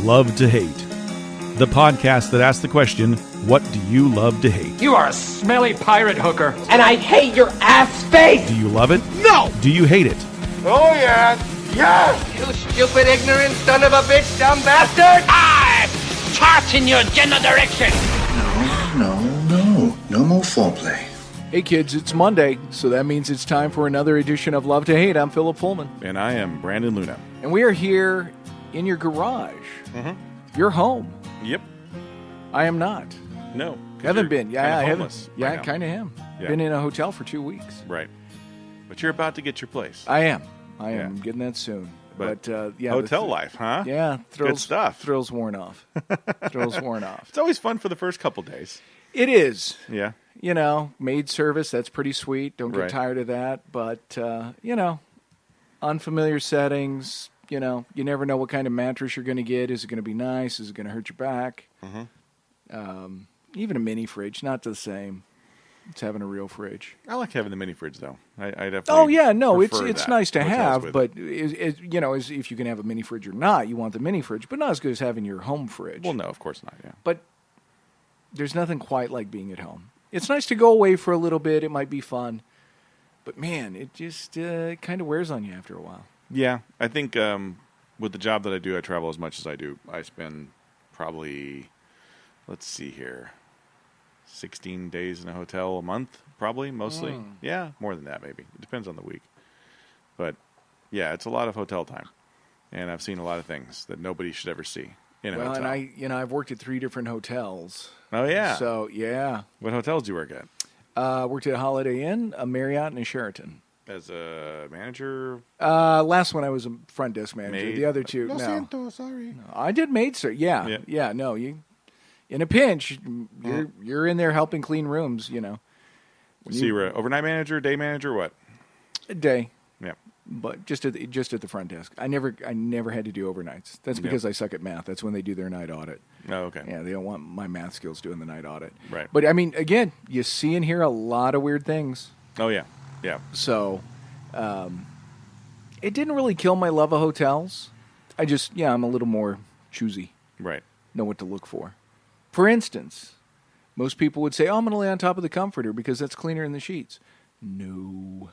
Love to Hate, the podcast that asks the question, what do you love to hate? You are a smelly pirate hooker. And I hate your ass face! Do you love it? No! Do you hate it? Oh, yeah! Yes! You stupid, ignorant son of a bitch, dumb bastard! I fart in your general direction! No more foreplay. Hey kids, it's Monday, so that means it's time for another edition of Love to Hate. I'm Philip Pullman. And I am Brandon Luna. And we are here in your garage. Your home. Yep. I am not. No. Haven't been. Yeah, I haven't. Right Yeah, I now. kind of am. Yeah. Been in a hotel for 2 weeks. Right. But you're about to get your place. I am. I Yeah. am getting that soon. But yeah, hotel life, huh? Yeah, thrills, Good stuff. Thrills worn off. Thrills worn off. It's always fun for the first couple days. It is. Yeah. You know, maid service, that's pretty sweet. Don't get Right. tired of that. But, you know, unfamiliar settings, you know, you never know what kind of mattress you're going to get. Is it going to be nice? Is it going to hurt your back? Even a mini fridge, not the same. It's having a real fridge. I like having the mini fridge, though. I definitely Oh, yeah, no, it's that. nice to Hotels have, with but, you know, if you can have a mini fridge or not, you want the mini fridge, but not as good as having your home fridge. Well, no, of course not, yeah. But there's nothing quite like being at home. It's nice to go away for a little bit. It might be fun. But, man, it just kind of wears on you after a while. Yeah, I think with the job that I do, I travel as much as I do. I spend probably, let's see here, 16 days in a hotel a month, probably, mostly. Yeah, more than that maybe. It depends on the week. But, yeah, it's a lot of hotel time. And I've seen a lot of things that nobody should ever see in a hotel. And I've worked at 3 different hotels. Oh, yeah. So, yeah. What hotels do you work at? Worked at a Holiday Inn, a Marriott, and a Sheraton. As a manager? Last one I was a front desk manager. Maid? The other two, Lo no. siento, sorry. No, I did maid, sir. Yeah. No, you in a pinch, you're in there helping clean rooms. You know. So you were an overnight manager, day manager, what? A day, Yeah. but just at the front desk. I never had to do overnights. That's because I suck at math. That's when they do their night audit. Oh, okay. Yeah, they don't want my math skills doing the night audit. Right. But I mean, again, you see and hear a lot of weird things. Oh, yeah. Yeah. So, it didn't really kill my love of hotels. I'm a little more choosy. Right. Know what to look for. For instance, most people would say, oh, I'm going to lay on top of the comforter because that's cleaner than the sheets. No.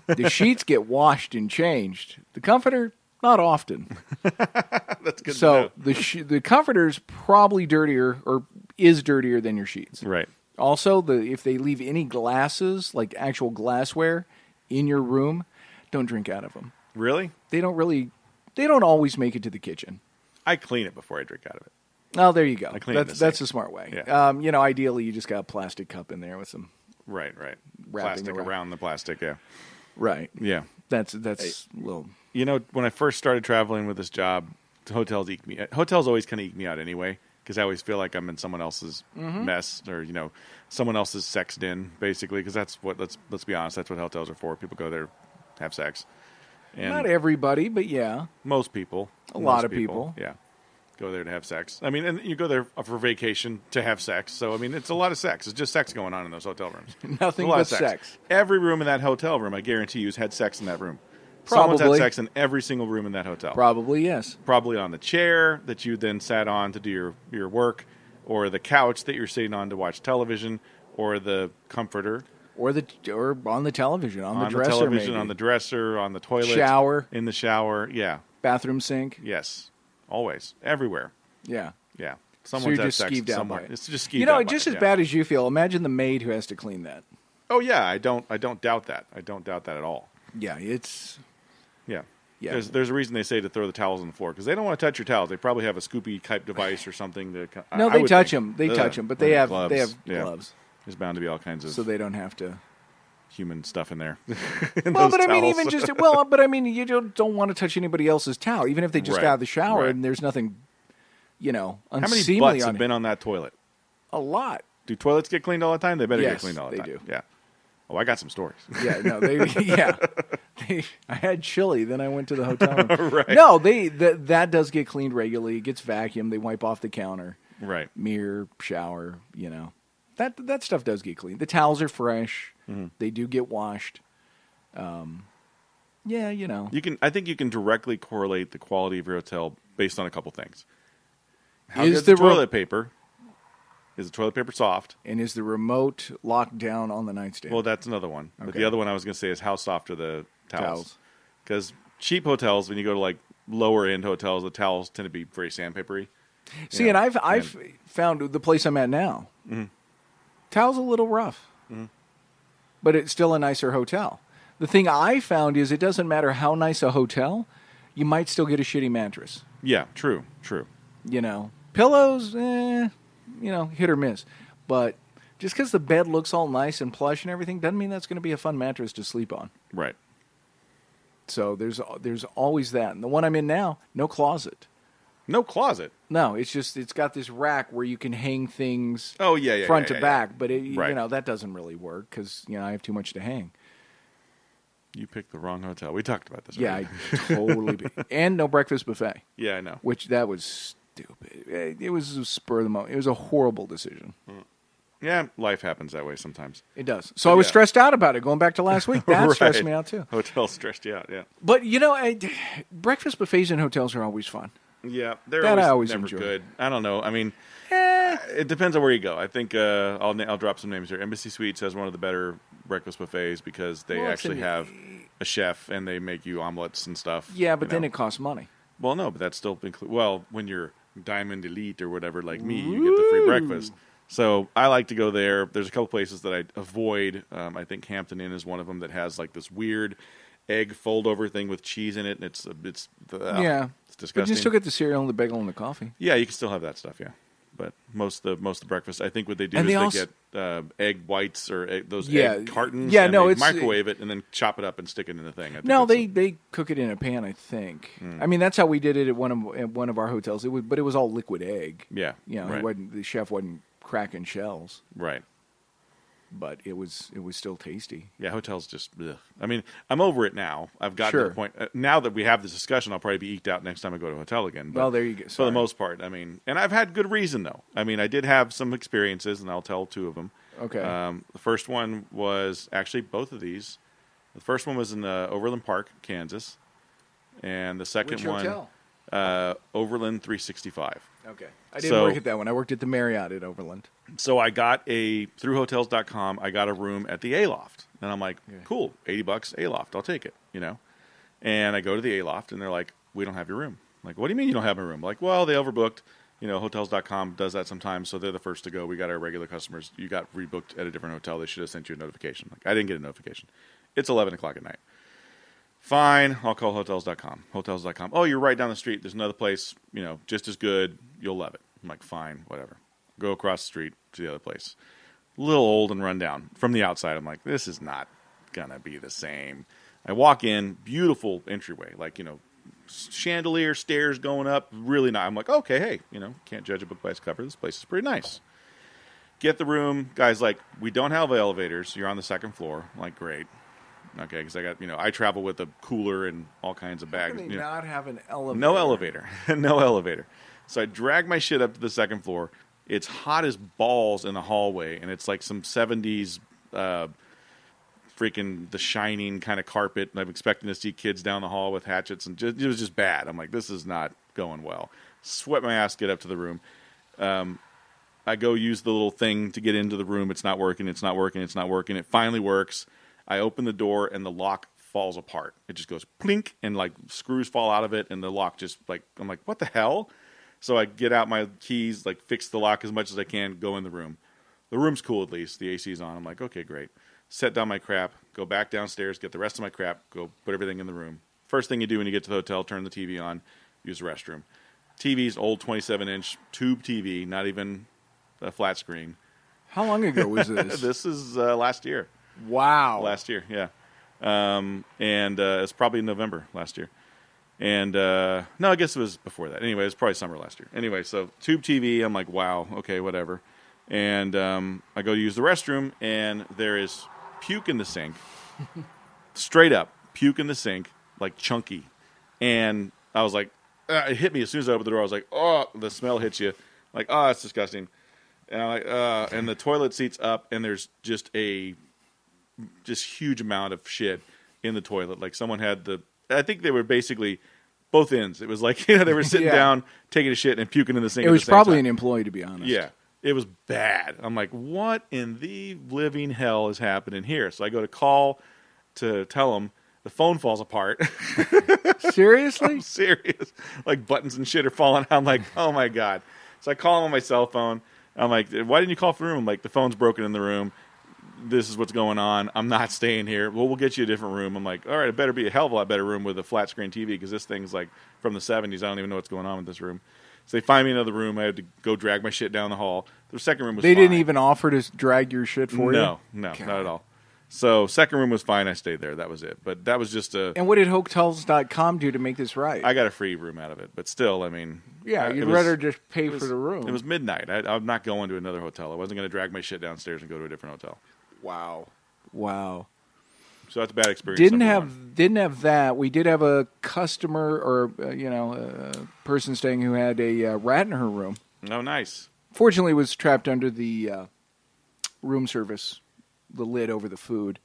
The sheets get washed and changed. The comforter, not often. That's good So to know. the comforter's probably dirtier or is dirtier than your sheets. Right. Also, if they leave any glasses, like actual glassware, in your room, don't drink out of them. Really? They don't always make it to the kitchen. I clean it before I drink out of it. Oh, there you go. I clean it in the That's sink. a smart way. Yeah. You know, ideally, you just got a plastic cup in there with some Right. wrapping Plastic around the plastic, yeah. Right. Yeah. That's a little. You know, when I first started traveling with this job, hotels always kind of eke me out anyway, because I always feel like I'm in someone else's mess, or, you know, someone else's sexed in, basically, because that's what, let's be honest, that's what hotels are for. People go there, have sex. And Not everybody, but yeah. most people. A lot of people. Yeah. Go there to have sex. I mean, and you go there for vacation to have sex. So, I mean, it's a lot of sex. It's just sex going on in those hotel rooms. Nothing a lot but of sex. Every room in that hotel room, I guarantee you, has had sex in that room. Someone's had Probably. sex in every single room in that hotel. Probably, yes. Probably on the chair that you then sat on to do your work, or the couch that you're sitting on to watch television, or the comforter. Or on the television, on the dresser, television, maybe. on the dresser, on the toilet. Shower. In the shower, yeah. Bathroom sink. Yes. Always. Everywhere. Yeah. Yeah. So Someone's you're had just sex skeeved out somewhere. by it. It's just skeeved You know, out by just it, as yeah. bad as you feel, imagine the maid who has to clean that. Oh yeah, I don't doubt that. I don't doubt that at all. Yeah, it's... Yeah. Yeah. There's a reason they say to throw the towels on the floor, because they don't want to touch your towels. They probably have a scoopy type device or something. No, I they would touch think. them. They Ugh. touch them, but they have gloves. Yeah. gloves, There's bound to be all kinds of so they don't have to. human stuff in there. Well, but I mean, even just but I mean, you don't want to touch anybody else's towel, even if they just Right. got out of the shower Right. and there's nothing, you know, How many unseemly butts on have it. been on that toilet? A lot. Do toilets get cleaned all the time? They better get Yes, cleaned all the they time. do. Yeah. Oh, I got some stories. Yeah, no, I had chili, then I went to the hotel room. Right. No, that does get cleaned regularly. It gets vacuumed. They wipe off the counter, Right. mirror, shower. You know, that stuff does get cleaned. The towels are fresh. They do get washed. Yeah, you know. I think you can directly correlate the quality of your hotel based on a couple things. How good's the toilet paper? Is the toilet paper soft? And is the remote locked down on the nightstand? Well, that's another one. Okay. But the other one I was going to say is how soft are the towels? Because cheap hotels, when you go to like lower end hotels, the towels tend to be very sandpapery. See, and I've found the place I'm at now. Mm-hmm. Towels a little rough, but it's still a nicer hotel. The thing I found is it doesn't matter how nice a hotel, you might still get a shitty mattress. Yeah, true. Pillows, hit or miss. But just because the bed looks all nice and plush and everything doesn't mean that's going to be a fun mattress to sleep on. Right. So there's always that. And the one I'm in now, no closet. No closet? No, it's got this rack where you can hang things front to back. But, that doesn't really work because, I have too much to hang. You picked the wrong hotel. We talked about this. Yeah, already. I totally. And no breakfast buffet. Yeah, I know. Which that was stupid. It was a spur of the moment. It was a horrible decision. Yeah, life happens that way sometimes. It does. So I was stressed out about it going back to last week. That stressed me out too. Hotels stressed you out, yeah. But breakfast buffets in hotels are always fun. Yeah, they're that always I never enjoy. good. I don't know. I mean, it depends on where you go. I think I'll drop some names here. Embassy Suites has one of the better breakfast buffets because they actually have a chef and they make you omelets and stuff. Yeah, but then it costs money. Well, no, but that's still when you're Diamond Elite or whatever like me, you get the free breakfast. So I like to go there. There's a couple places that I avoid. I think Hampton Inn is one of them that has like this weird egg fold over thing with cheese in it, and it's disgusting. But you still get the cereal and the bagel and the coffee. Yeah, you can still have that stuff. Yeah, but most of the breakfast, I think what they do is they get egg whites or egg cartons. Yeah, and no, they it's microwave it and then chop it up and stick it in the thing. They cook it in a pan. I think. I mean, that's how we did it at one of our hotels. But it was all liquid egg. Yeah, right. The chef wasn't cracking shells. Right. But it was still tasty. Yeah, hotels just. Ugh. I mean, I'm over it now. I've got to the point. Now that we have this discussion, I'll probably be eked out next time I go to a hotel again. But well, there you go. For the most part, I mean, and I've had good reason though. I mean, I did have some experiences, and I'll tell two of them. Okay. The first one was actually both of these. The first one was in Overland Park, Kansas, and the second Which one, hotel? Overland 365. Okay. I didn't work at that one. I worked at the Marriott at Overland. So I got through Hotels.com, I got a room at the A-Loft. And I'm like, cool, $80 A-Loft, I'll take it, And I go to the A-Loft, and they're like, we don't have your room. I'm like, what do you mean you don't have a room? Like, well, they overbooked. Hotels.com does that sometimes, so they're the first to go. We got our regular customers. You got rebooked at a different hotel. They should have sent you a notification. Like, I didn't get a notification. It's 11 o'clock at night. Fine, I'll call Hotels.com. Hotels.com. Oh, you're right down the street. There's another place, just as good. You'll love it. I'm like, fine, whatever. Go across the street to the other place. A little old and run down. From the outside, I'm like, this is not going to be the same. I walk in, beautiful entryway. Like, chandelier, stairs going up. Really nice. I'm like, okay, hey, can't judge a book by its cover. This place is pretty nice. Get the room. Guy's like, we don't have elevators. You're on the second floor. I'm like, great. Okay, because I got, I travel with a cooler and all kinds of bags. How can they not have an elevator? No elevator. No elevator. So I drag my shit up to the second floor. It's hot as balls in the hallway, and it's like some 70s freaking The Shining kind of carpet, and I'm expecting to see kids down the hall with hatchets, and it was just bad. I'm like, this is not going well. Sweat my ass, get up to the room. I go use the little thing to get into the room. It's not working. It finally works. I open the door, and the lock falls apart. It just goes plink, and like screws fall out of it, and the lock just I'm like, what the hell? So I get out my keys, like fix the lock as much as I can, go in the room. The room's cool at least. The AC's on. I'm like, okay, great. Set down my crap, go back downstairs, get the rest of my crap, go put everything in the room. First thing you do when you get to the hotel, turn the TV on, use the restroom. TV's old 27-inch tube TV, not even a flat screen. How long ago was this? This is last year. Wow. Last year, yeah. And it's probably November last year. And, no, I guess it was before that. Anyway, it was probably summer last year. Anyway, so tube TV, I'm like, wow, okay, whatever. And I go to use the restroom, and there is puke in the sink. Straight up, puke in the sink, like chunky. And I was like, it hit me as soon as I opened the door. I was like, oh, the smell hits you. Like, oh, it's disgusting. And I'm like, and the toilet seat's up, and there's just huge amount of shit in the toilet. Like someone had I think they were basically both ends. It was like they were sitting Yeah. down, taking a shit, and puking in the sink. It at was the same probably time. an employee, to be honest. Yeah, it was bad. I'm like, what in the living hell is happening here? So I go to call to tell them. The phone falls apart. Seriously? I'm serious. Like buttons and shit are falling out. I'm like, oh my God. So I call him on my cell phone. I'm like, why didn't you call for the room? I'm like, the phone's broken in the room. This is what's going on. I'm not staying here. Well, we'll get you a different room. I'm like, all right, it better be a hell of a lot better room with a flat screen TV because this thing's like from the 70s. I don't even know what's going on with this room. So they find me another room. I had to go drag my shit down the hall. The second room was They fine. didn't even offer to drag your shit for you? No, not at all. So second room was fine. I stayed there. That was it. But that was just a... And what did Hotels.com do to make this right? I got a free room out of it. But still, I mean... Yeah, you'd rather just pay for the room. It was midnight. I'm not going to another hotel. I wasn't going to drag my shit downstairs and go to a different hotel. Wow. So that's a bad experience. Didn't have that. We did have a customer or a person staying who had a rat in her room. Oh, nice. Fortunately, it was trapped under the room service, the lid over the food,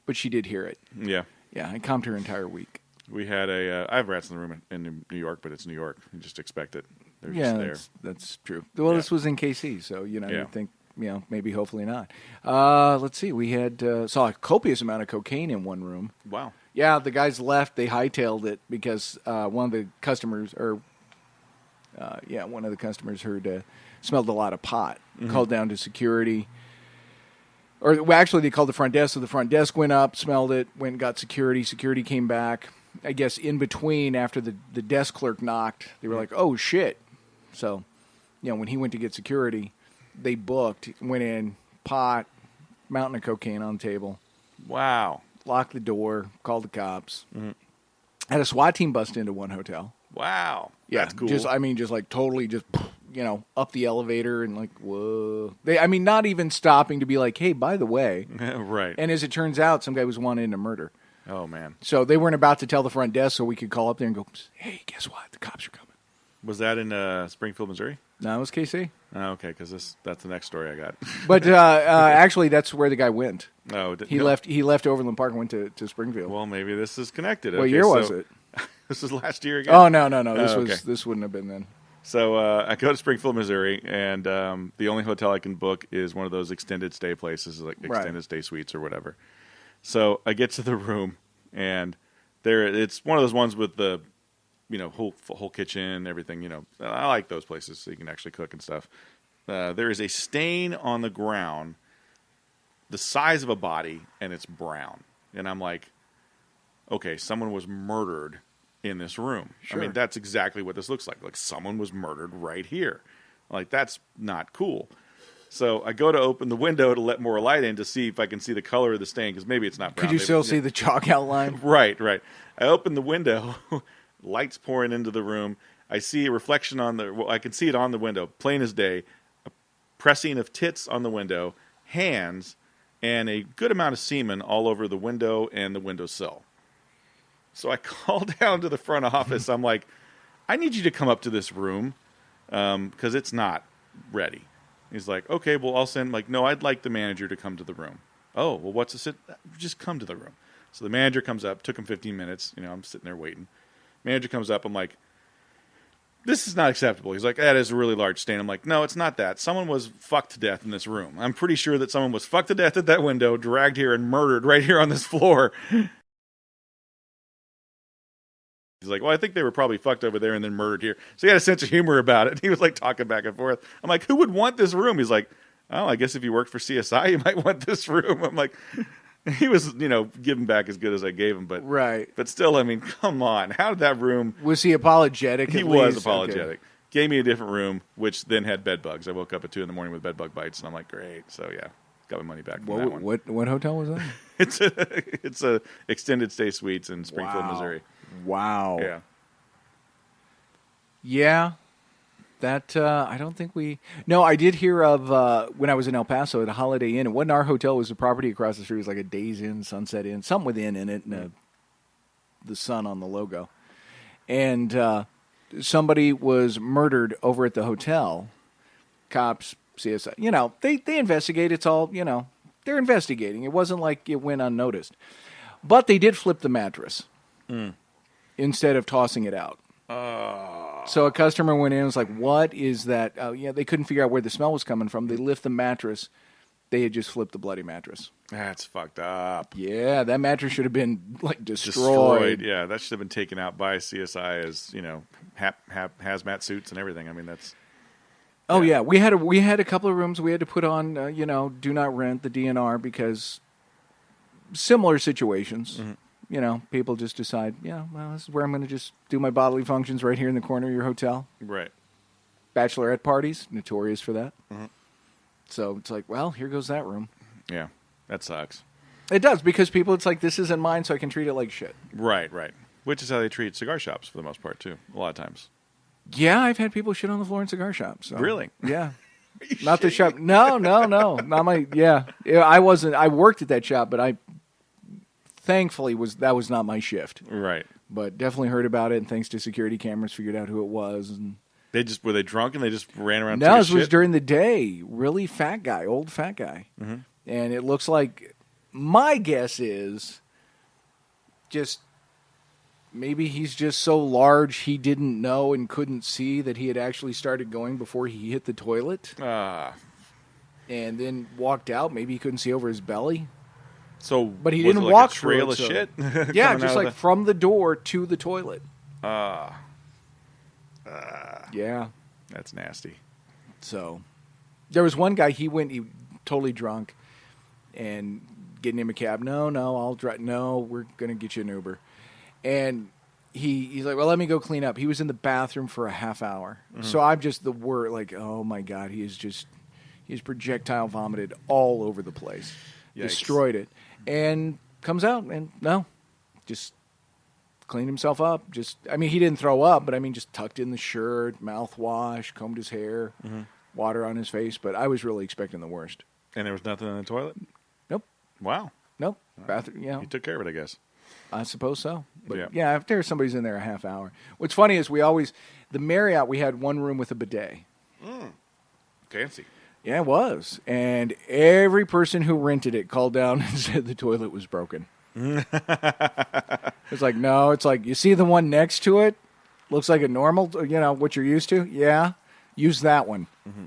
but she did hear it. Yeah. Yeah, I calmed her entire week. We had I have rats in the room in New York, but it's New York. You just expect it. They're just there. That's true. Well, Yeah. This was in KC, so Yeah. you'd think, maybe hopefully not. Let's see. We had saw a copious amount of cocaine in one room. Wow. Yeah, the guys left. They hightailed it because one of the customers, heard smelled a lot of pot. Called down to security. Actually, they called the front desk, so the front desk went up, smelled it, went and got security. Security came back. I guess in between, after the desk clerk knocked, they were like, oh, shit. So, when he went to get security, they booked, went in, pot, mountain of cocaine on the table. Wow. Locked the door, called the cops. Had a SWAT team bust into one hotel. Wow. Yeah, That's cool. just totally up the elevator and like, whoa. Not even stopping to be like, hey, by the way. Right. And as it turns out, some guy was wanted in a murder. Oh, man. So they weren't about to tell the front desk so we could call up there and go, hey, guess what? The cops are coming. Was that in Springfield, Missouri? No, it was KC. Oh, okay, because that's the next story I got. But actually, that's where the guy went. Oh, He left Overland Park and went to Springfield. Well, maybe this is connected. What year was it? This was last year again. Oh, no. This wouldn't have been then. So I go to Springfield, Missouri, and the only hotel I can book is one of those extended stay places, like extended stay suites or whatever. So I get to the room, and it's one of those ones with the whole kitchen, everything. I like those places so you can actually cook and stuff. There is a stain on the ground the size of a body, and it's brown. And I'm like, okay, someone was murdered in this room. Sure. I mean, that's exactly what this looks like. Like, someone was murdered right here. Like, that's not cool. So I go to open the window to let more light in to see if I can see the color of the stain, because maybe it's not brown. Could you still see the chalk outline? Right. I open the window, lights pouring into the room. I see a reflection I can see it on the window, plain as day, a pressing of tits on the window, hands, and a good amount of semen all over the window and the windowsill. So I call down to the front office. I'm like, I need you to come up to this room because it's not ready. He's like, okay, well, I'll send. Like, no, I'd like the manager to come to the room. Oh, well, what's this? Just come to the room. So the manager comes up. Took him 15 minutes. I'm sitting there waiting. Manager comes up. I'm like, this is not acceptable. He's like, that is a really large stain. I'm like, no, it's not that. Someone was fucked to death in this room. I'm pretty sure that someone was fucked to death at that window, dragged here, and murdered right here on this floor. He's like, well, I think they were probably fucked over there and then murdered here. So he had a sense of humor about it. He was like talking back and forth. I'm like, who would want this room? He's like, oh, I guess if you worked for CSI, you might want this room. I'm like, he was, giving back as good as I gave him. But right. But still, I mean, come on. How did that room... Was he apologetic? He at was least? apologetic. Okay. Gave me a different room, which then had bed bugs. I woke up at 2 a.m. with bed bug bites, and I'm like, great. So, yeah, got my money back from that one. What hotel was that? It's a extended stay suites in Springfield, Missouri. Wow. Yeah. Yeah, that I don't think we. No, I did hear of when I was in El Paso at a Holiday Inn. It wasn't our hotel; it was the property across the street. It was like a Days Inn, Sunset Inn, something with inn in it, and the sun on the logo. And somebody was murdered over at the hotel. Cops, CSI, they investigate. It's all they're investigating. It wasn't like it went unnoticed, but they did flip the mattress instead of tossing it out. So a customer went in and was like, what is that? Oh, yeah, they couldn't figure out where the smell was coming from. They lift the mattress. They had just flipped the bloody mattress. That's fucked up. Yeah, that mattress should have been, like, destroyed. Yeah, that should have been taken out by CSI as, hazmat suits and everything. I mean, that's... Oh, yeah. We had a couple of rooms we had to put on, do not rent, the DNR, because similar situations. Mm-hmm. People just decide, well, this is where I'm going to just do my bodily functions right here in the corner of your hotel. Right. Bachelorette parties, notorious for that. Mm-hmm. So it's like, well, here goes that room. Yeah, that sucks. It does, because people, it's like, this isn't mine, so I can treat it like shit. Right. Which is how they treat cigar shops for the most part, too, a lot of times. Yeah, I've had people shit on the floor in cigar shops. So. Really? Yeah. Not the shop. No. Not my, yeah. I worked at that shop, but thankfully, that was not my shift. Right. But definitely heard about it, and thanks to security cameras, figured out who it was. And were they drunk and they just ran around? No, this was during the day. Really fat guy, old fat guy. Mm-hmm. And it looks like, my guess is, just maybe he's just so large he didn't know and couldn't see that he had actually started going before he hit the toilet. And then walked out. Maybe he couldn't see over his belly. But he didn't walk through trail of shit. Yeah, just like from the door to the toilet. Yeah, that's nasty. So there was one guy. He totally drunk, and getting him a cab. No, I'll drive. No, we're gonna get you an Uber. And he's like, well, let me go clean up. He was in the bathroom for a half hour. Mm-hmm. So I'm just the word like, oh my God, he's projectile vomited all over the place. Yikes. Destroyed it. And comes out and just cleaned himself up. He didn't throw up, but just tucked in the shirt, mouthwash, combed his hair, mm-hmm. water on his face. But I was really expecting the worst. And there was nothing in the toilet? Nope. Wow. Nope. Bathroom, He took care of it, I guess. I suppose so. But yeah, if somebody's in there a half hour. What's funny is the Marriott, we had one room with a bidet. Fancy. Yeah, it was. And every person who rented it called down and said the toilet was broken. It's like, no, it's like, you see the one next to it? Looks like a normal, what you're used to? Yeah, use that one. Mm-hmm.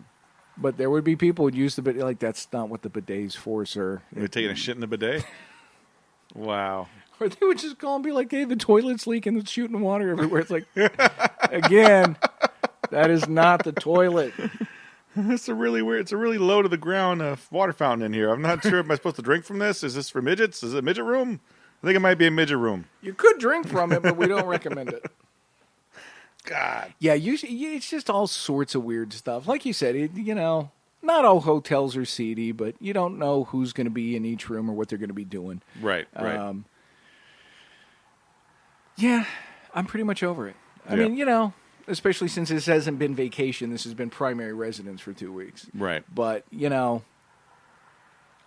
But there would be people who would use the bidet, like, that's not what the bidet's for, sir. They're taking a shit in the bidet? Wow. Or they would just call and be like, hey, the toilet's leaking, it's shooting water everywhere. It's like, again, that is not the toilet. It's a really weird. It's a really low to the ground water fountain in here. I'm not sure. Am I supposed to drink from this? Is this for midgets? Is it a midget room? I think it might be a midget room. You could drink from it, but we don't recommend it. God. Yeah, usually it's just all sorts of weird stuff. Like you said, not all hotels are seedy, but you don't know who's going to be in each room or what they're going to be doing. Right. Yeah, I'm pretty much over it. I mean, especially since this hasn't been vacation. This has been primary residence for 2 weeks. Right. But,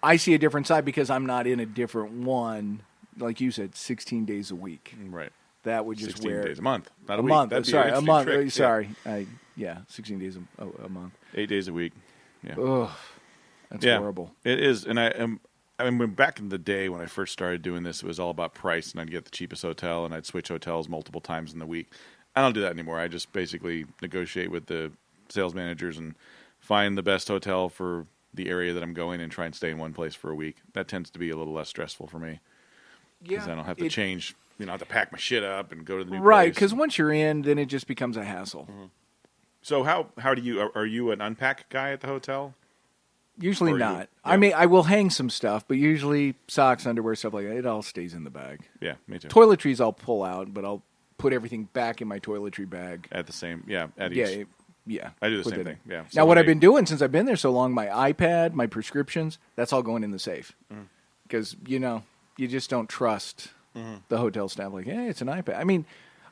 I see a different side because I'm not in a different one, like you said, 16 days a week. Right. That would just 16 days a month, not a week. Month. That'd be sorry, an a month. trick. Sorry. 16 days a month. 8 days a week. Yeah. Ugh. That's horrible. It is. And when back in the day when I first started doing this, it was all about price, and I'd get the cheapest hotel, and I'd switch hotels multiple times in the week. I don't do that anymore. I just basically negotiate with the sales managers and find the best hotel for the area that I'm going and try and stay in one place for a week. That tends to be a little less stressful for me. Because I don't have to change, I have to pack my shit up and go to the new place. Right, because once you're in, then it just becomes a hassle. Mm-hmm. So how do you, are you an unpack guy at the hotel? Usually not. I mean, I will hang some stuff, but usually socks, underwear, stuff like that, it all stays in the bag. Yeah, me too. Toiletries I'll pull out, but I'll put everything back in my toiletry bag. At each. Yeah. I do the same thing. Yeah. Now, what I've been doing since I've been there so long, my iPad, my prescriptions, that's all going in the safe. Because, you just don't trust the hotel staff. Like, hey, it's an iPad. I mean,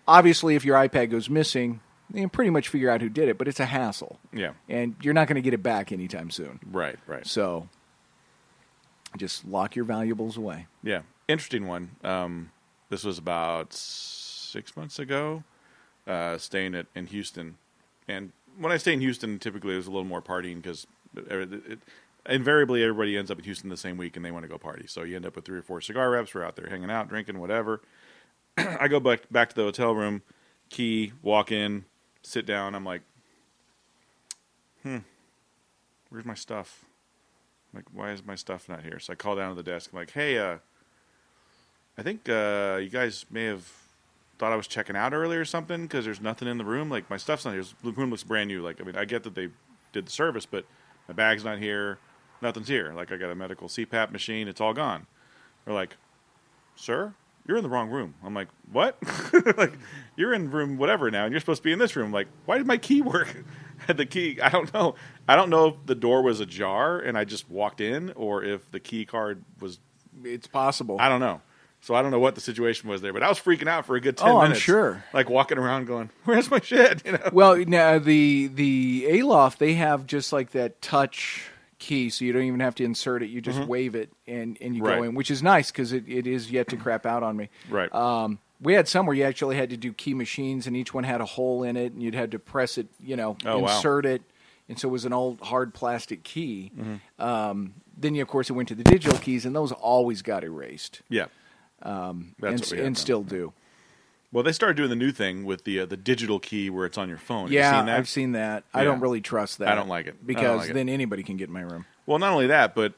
obviously, if your iPad goes missing, you can pretty much figure out who did it, but it's a hassle. Yeah. And you're not going to get it back anytime soon. Right. So, just lock your valuables away. Yeah. Interesting one. This was about 6 months ago, staying in Houston. And when I stay in Houston, typically there's a little more partying because invariably everybody ends up in Houston the same week and they want to go party. So you end up with 3 or 4 cigar reps. We're out there hanging out, drinking, whatever. I go back to the hotel room, key, walk in, sit down. I'm like, where's my stuff? I'm like, why is my stuff not here? So I call down to the desk. I'm like, hey, I think you guys may have thought I was checking out early or something because there's nothing in the room. Like, my stuff's not here. The room looks brand new. Like, I mean, I get that they did the service, but my bag's not here. Nothing's here. Like, I got a medical CPAP machine. It's all gone. They're like, sir, you're in the wrong room. I'm like, what? Like, you're in room whatever now, and you're supposed to be in this room. I'm like, why did my key work? Had the key, I don't know. I don't know if the door was ajar and I just walked in or if the key card was... It's possible. I don't know. So I don't know what the situation was there, but I was freaking out for a good 10 minutes. I'm sure. Like walking around going, where's my shit? You know? Well, now the Aloft, they have just like that touch key, so you don't even have to insert it. You just wave it and you go in, which is nice because it is yet to crap out on me. Right. We had some where you actually had to do key machines, and each one had a hole in it, and you'd have to press it, insert it. And so it was an old hard plastic key. Then, of course, it went to the digital keys, and those always got erased. Yeah. And still do. Well, they started doing the new thing with the digital key where it's on your phone. Have Yeah, you seen that? I've seen that. Yeah. I don't really trust that. I don't like it. Because then anybody can get in my room. Well, not only that, but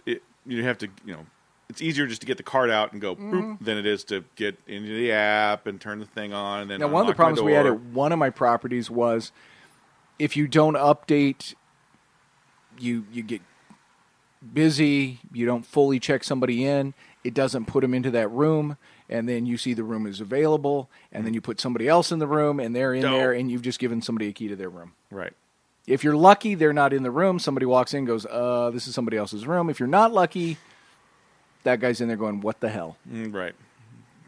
you have to, it's easier just to get the card out and go boop than it is to get into the app and turn the thing on. And then now, one of the problems we had at one of my properties was if you don't update, you get busy, you don't fully check somebody in, it doesn't put them into that room, and then you see the room is available, and then you put somebody else in the room, and they're in there, and you've just given somebody a key to their room. Right. If you're lucky, they're not in the room. Somebody walks in, goes, this is somebody else's room. If you're not lucky, that guy's in there going, what the hell? Right.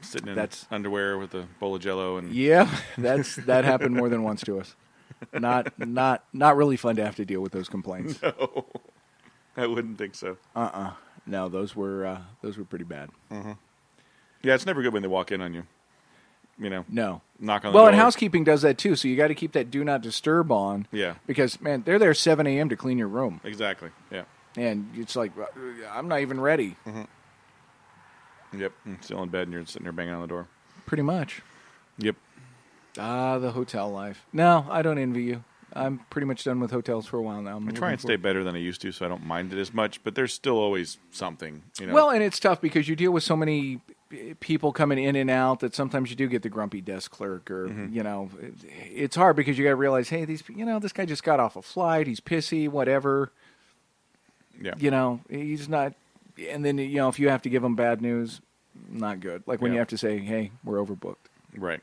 Sitting in underwear with a bowl of Jell-O. And... Yeah, that happened more than once to us. Not really fun to have to deal with those complaints. No, I wouldn't think so. No, those were pretty bad. Yeah, it's never good when they walk in on you. No. Knock on the door. Well, and housekeeping does that too, so you got to keep that do not disturb on. Yeah. Because, man, they're there 7 a.m. to clean your room. Exactly, yeah. And it's like, I'm not even ready. Yep, I'm still in bed and you're sitting there banging on the door. Pretty much. Yep. The hotel life. No, I don't envy you. I'm pretty much done with hotels for a while now. I try and stay better than I used to, so I don't mind it as much, but there's still always something. Well, and it's tough because you deal with so many people coming in and out that sometimes you do get the grumpy desk clerk, or it's hard because you got to realize, hey, this guy just got off a flight, he's pissy, whatever. Yeah. He's not. And then if you have to give him bad news, not good. Like when you have to say, hey, we're overbooked. Right.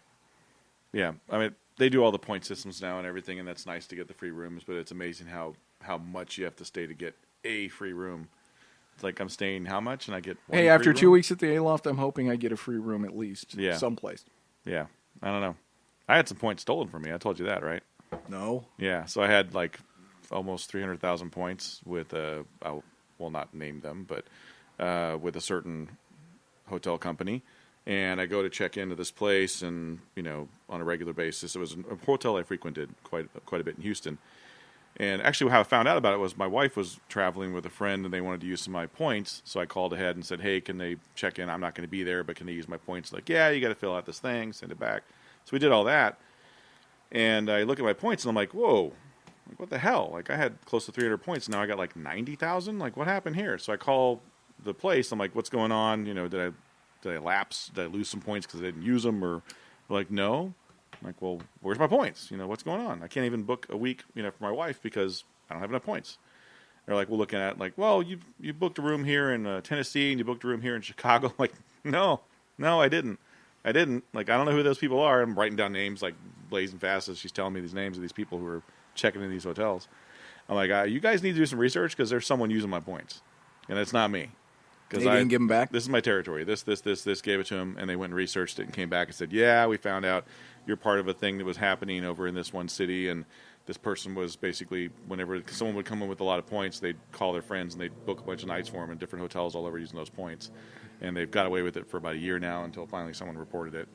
Yeah, I mean, they do all the point systems now and everything, and that's nice to get the free rooms, but it's amazing how much you have to stay to get a free room. It's like I'm staying how much, and I get one Hey, after free 2 room? weeks at the Aloft, I'm hoping I get a free room at least someplace. Yeah, I don't know. I had some points stolen from me. I told you that, right? No. Yeah, so I had like almost 300,000 points with I will not name them, but with a certain hotel company. And I go to check into this place, and on a regular basis, it was a hotel I frequented quite a bit in Houston. And actually, how I found out about it was my wife was traveling with a friend, and they wanted to use some of my points. So I called ahead and said, "Hey, can they check in? I'm not going to be there, but can they use my points?" Like, yeah, you got to fill out this thing, send it back. So we did all that, and I look at my points, and I'm like, "Whoa, like, what the hell? Like, I had close to 300 points, and now I got like 90,000. Like, what happened here?" So I call the place. I'm like, "What's going on? Did I lapse? Did I lose some points because I didn't use them?" Or they're like, "No." I'm like, "Well, where's my points? What's going on? I can't even book a week, for my wife because I don't have enough points." They're like, "We're looking at well, you booked a room here in Tennessee and you booked a room here in Chicago." I'm like, no, I didn't. Like, I don't know who those people are. I'm writing down names like blazing fast as she's telling me these names of these people who are checking in these hotels. I'm like, you guys need to do some research because there's someone using my points, and it's not me. They didn't give them back? This is my territory. This gave it to them, and they went and researched it and came back and said, yeah, we found out you're part of a thing that was happening over in this one city, and this person was basically, whenever someone would come in with a lot of points, they'd call their friends, and they'd book a bunch of nights for them in different hotels all over using those points. And they've got away with it for about a year now until finally someone reported it.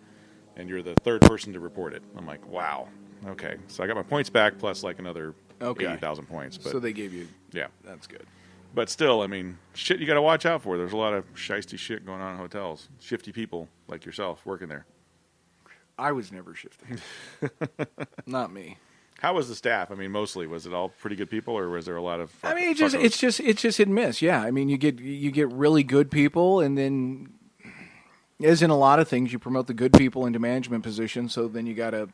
And you're the third person to report it. I'm like, wow. Okay. So I got my points back plus like another 80,000 points. But, so they gave you... Yeah. That's good. But still, I mean, shit you got to watch out for. There's a lot of shiesty shit going on in hotels. Shifty people like yourself working there. I was never shifting. Not me. How was the staff? I mean, mostly was it all pretty good people, or was there a lot of? I mean, it's just hit and miss. Yeah, I mean, you get really good people, and then, as in a lot of things, you promote the good people into management positions. So then you got to,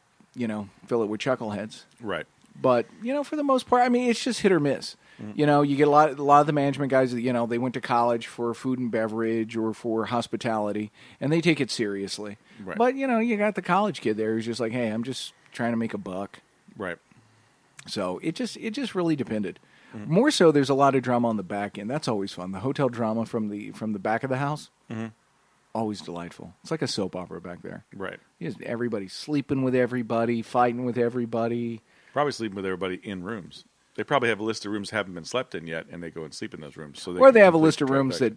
fill it with chuckleheads. Right. But for the most part, I mean, it's just hit or miss. Mm-hmm. You get a lot of the management guys that they went to college for food and beverage or for hospitality, and they take it seriously. Right. But you got the college kid there who's just like, hey, I'm just trying to make a buck. Right. So it just really depended. Mm-hmm. More so, there's a lot of drama on the back end. That's always fun. The hotel drama from the back of the house, always delightful. It's like a soap opera back there. Right. Everybody sleeping with everybody, fighting with everybody. Probably sleeping with everybody in rooms. They probably have a list of rooms that haven't been slept in yet, and they go and sleep in those rooms. So or they have a list of rooms that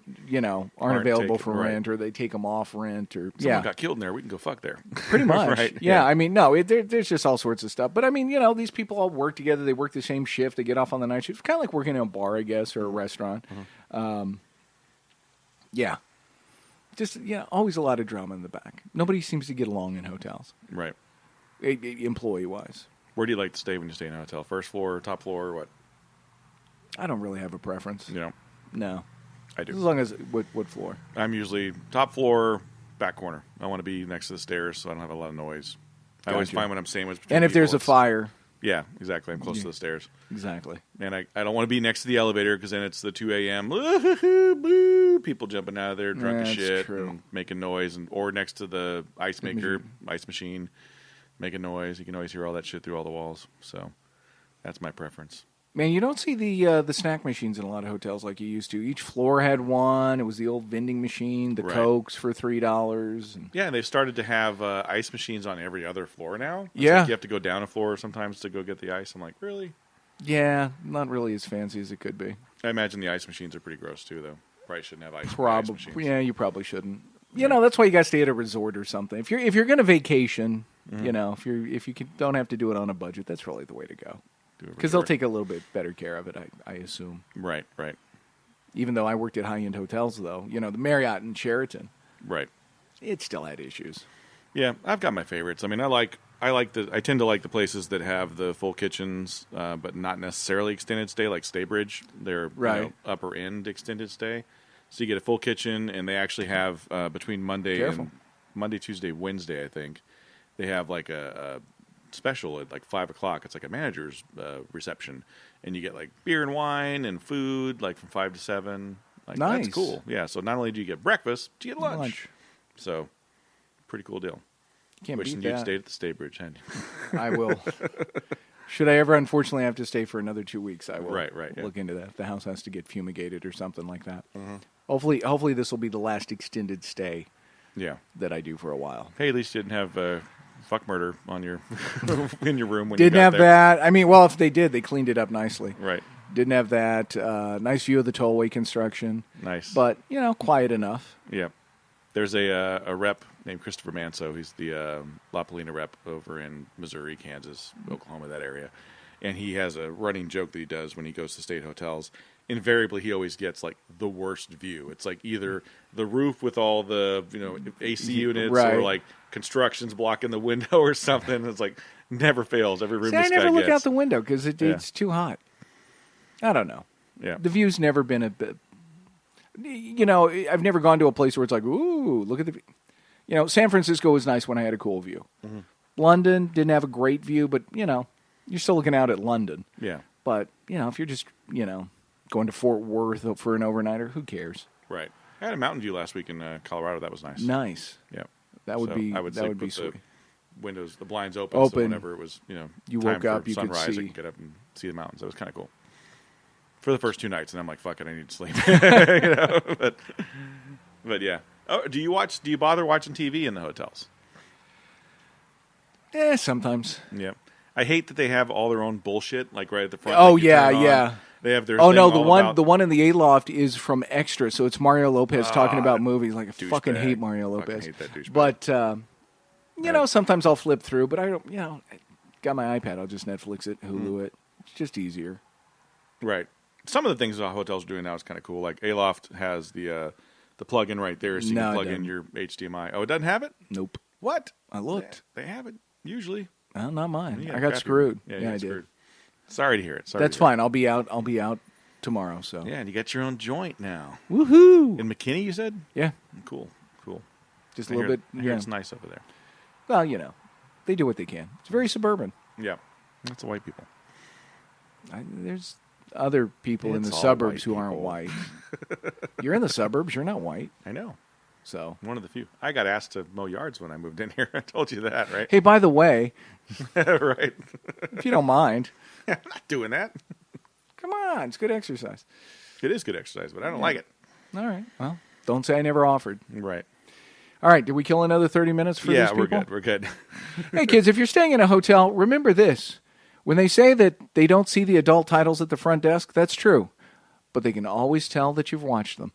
aren't available for right. rent, or they take them off rent, or someone got killed in there. We can go fuck there. Pretty much. Right? Yeah. I mean, no, there's just all sorts of stuff. But I mean, these people all work together. They work the same shift. They get off on the night shift. It's kind of like working in a bar, I guess, or a restaurant. Mm-hmm. Yeah. Just always a lot of drama in the back. Nobody seems to get along in hotels. Right. Employee wise. Where do you like to stay when you stay in a hotel? First floor, top floor, or what? I don't really have a preference. No. I do. As long as what floor? I'm usually top floor, back corner. I want to be next to the stairs so I don't have a lot of noise. I always find when I'm sandwiched between and if there's a fire. Yeah, exactly. I'm close to the stairs. Exactly. And I don't want to be next to the elevator because then it's the 2 a.m. people jumping out of there drunk as shit and making noise, or next to the ice machine, making noise. You can always hear all that shit through all the walls. So that's my preference. Man, you don't see the snack machines in a lot of hotels like you used to. Each floor had one. It was the old vending machine, the Cokes for $3. Yeah, and they've started to have ice machines on every other floor now. It's yeah. Like you have to go down a floor sometimes to go get the ice. I'm like, really? Yeah, not really as fancy as it could be. I imagine the ice machines are pretty gross too, though. Probably shouldn't have ice machines. Yeah, you probably shouldn't. That's why you got to stay at a resort or something. If you're going to vacation, if you don't have to do it on a budget, that's really the way to go. Because they'll take a little bit better care of it, I assume. Right. Even though I worked at high-end hotels, though, the Marriott and Sheraton. Right. It still had issues. Yeah, I've got my favorites. I mean, I tend to like the places that have the full kitchens, but not necessarily extended stay, like Staybridge. They're upper end extended stay. So you get a full kitchen, and they actually have between Monday, Tuesday, Wednesday, I think, they have like a special at like 5 o'clock. It's like a manager's reception, and you get like beer and wine and food like from 5 to 7. Like, nice. That's cool. Yeah. So not only do you get breakfast, but you get lunch. So pretty cool deal. Can't Wishing beat that. you'd stayed at the Staybridge, hadn't you? I will. Should I ever unfortunately have to stay for another 2 weeks, I will look into that. The house has to get fumigated or something like that. Mm-hmm. Hopefully this will be the last extended stay that I do for a while. Hey, at least you didn't have fuck murder on your in your room when didn't you got have there. that. I mean, well, if they did, they cleaned it up nicely. Right. Didn't have that. Nice view of the tollway construction. Nice. But, quiet enough. Yeah. There's a rep named Christopher Manso. He's the La Polina rep over in Missouri, Kansas, Oklahoma, that area. And he has a running joke that he does when he goes to state hotels. Invariably, he always gets like the worst view. It's like either the roof with all the AC units, or like construction's blocking the window or something. It's like never fails. Every room. I never look out the window because it's too hot. I don't know. Yeah, the view's never been a bit. I've never gone to a place where it's like, ooh, look at the. San Francisco was nice when I had a cool view. Mm-hmm. London didn't have a great view, but you're still looking out at London. Yeah. But if you're just going to Fort Worth for an overnighter, who cares? Right. I had a mountain view last week in Colorado. That was nice. Nice. Yeah. That would be. I would that would put be sweet. The blinds open. So whenever it was, you time woke up, for you sunrise, could see. I could get up and see the mountains. That was kind of cool. For the first 2 nights, and I'm like, fuck it, I need to sleep. But yeah. Oh, do you bother watching TV in the hotels? Sometimes. Yeah. I hate that they have all their own bullshit, like right at the front. Oh yeah. They have their. Oh no, the one in the A-Loft is from Extra, so it's Mario Lopez talking about movies. Like I fucking hate Mario Lopez. Hate that douchebag. But sometimes I'll flip through. But I don't. Got my iPad. I'll just Netflix it, Hulu it. It's just easier. Right. Some of the things the hotels are doing now is kind of cool. Like A-Loft has the plug-in right there, so you can plug in your HDMI. Oh, it doesn't have it? Nope. What? I looked. They have it usually. Well, not mine. You I got got crappy screwed. one. Yeah, you I got did. screwed. Sorry to hear it. That's fine. I'll be out tomorrow. So Yeah, and you got your own joint now. woohoo! In McKinney, you said? Yeah, Cool. just I a little hear- bit. I hear Yeah. it's nice over there. Well, they do what they can. It's very suburban. Yeah. That's the white people. There's other people in It's the all suburbs white who aren't people. white. You're in the suburbs. You're not white. I know. So, One of the few. I got asked to mow yards when I moved in here. I told you that, right? hey, by the way, Right. if you don't mind, I'm not doing that. come on. It's good exercise. It is good exercise, but I don't like it. All right. Well, don't say I never offered. Right. All right. Did we kill another 30 minutes for Yeah, these we're people? good. We're good. Hey, kids, if you're staying in a hotel, remember this. When they say that they don't see the adult titles at the front desk, that's true. But they can always tell that you've watched them.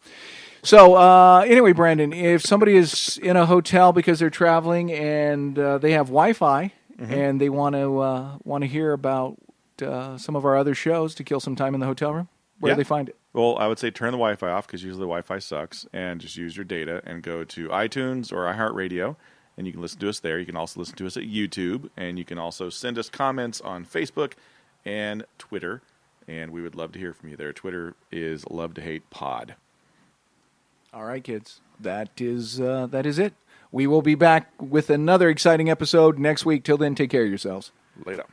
So, anyway, Brandon, if somebody is in a hotel because they're traveling and they have Wi-Fi and they want to hear about some of our other shows to kill some time in the hotel room, where do they find it? Well, I would say turn the Wi-Fi off because usually the Wi-Fi sucks, and just use your data and go to iTunes or iHeartRadio, and you can listen to us there. You can also listen to us at YouTube, and you can also send us comments on Facebook and Twitter, and we would love to hear from you there. Twitter is Love to Hate Pod. All right, kids, that is it. We will be back with another exciting episode next week. Till then, take care of yourselves. Later.